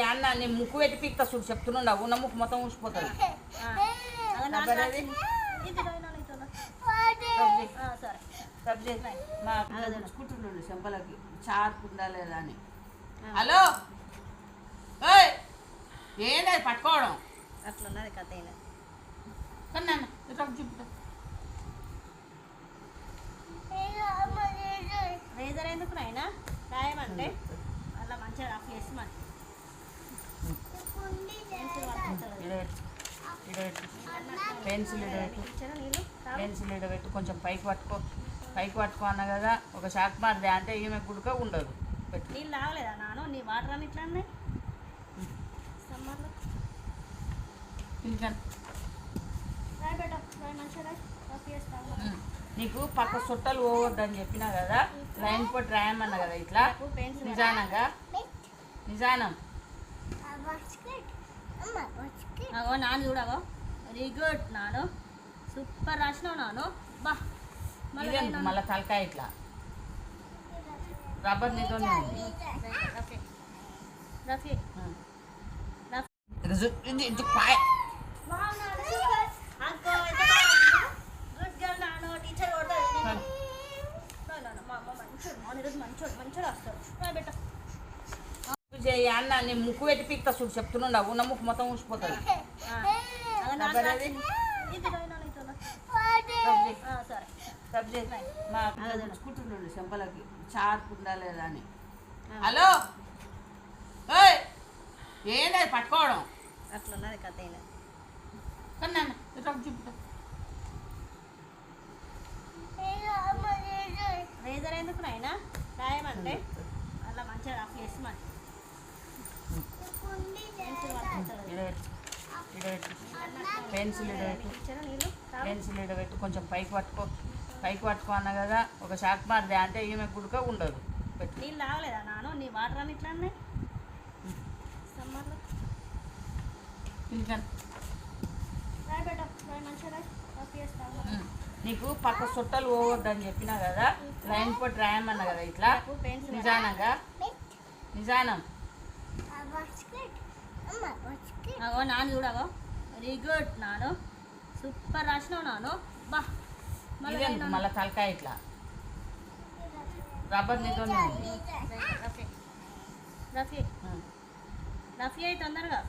అన్న నేను ముక్కు పెట్టి పీక్తా చూడు చెప్తున్నావు ఉన్న ముక్కు మొత్తం ఊసిపోతుంది. చూసుకుంటుండే చెంపలకి చార్పు ఉందా లేదా అని. హలో ఏంటది పట్టుకోవడం అట్లున్నది కథ కానీ చూపుతా. రేజర్ ఎందుకు నాయనా రాయమంటే అలా మంచిగా రఫ్ చేసి మరి పెన్సిల్ పెన్సిల్ ఇడబెట్టు కొంచెం పైకి పట్టుకో అన్న కదా. ఒక షాక్ మారితే అంటే ఈమె గుడుక ఉండదు. నీళ్ళు తాగలేదా నాను? నీ వాటర్ అని ఇట్లా అన్నాయి సమ్మర్లో. నీకు పక్క చుట్టలు పోవద్దని చెప్పినా కదా. లైన్ పొట్టి రాయమన్నా కదా ఇట్లా నిజానంగా నిజానం. అగో నాన్న చూడగో వెరీ గుడ్ నాను సూపర్ రాసినావు నాను. బా మళ్ళీ తలకాయ ఇట్లా రబ్బర్ నీతోనే ఉంది. అన్న నేను ముక్కు పెట్టి పీక్తా చూడు చెప్తున్నావు ఉన్న ముక్కు మొత్తం ఊసిపోతుంది. చూసుకుంటుండే చెంపలకి చార్పు ఉందా లేదా అని. హలో ఏంటది పట్టుకోవడం అట్లున్నది కథ కానీ చూపుతా. రేజర్ ఎందుకు నాయనా రాయమంటే అలా మంచిగా రఫ్ చేసి మరి పెన్సిల్ ఇడబెట్టు కొంచెం పైకి పట్టుకో అన్న కదా. ఒక షాక్ మారితే అంటే ఈమె గుడుక ఉండదు. నీళ్ళు తాగలేదా నాను? నీ వాటర్ అని ఇట్లా అన్నాయి సమ్మర్లో. నీకు పక్క చుట్టలు పోవద్దని చెప్పినా కదా. లైన్ పొట్టి రాయమన్నా కదా ఇట్లా నిజానంగా నిజానం. అగో నాన్న చూడగో వెరీ గుడ్ నాను సూపర్ రాసినావు నాను. బా మళ్ళీ తలకాయ ఇట్లా రబ్బర్ నీతోనే ఉంది. రఫీ రఫీ అయి తొందరగా.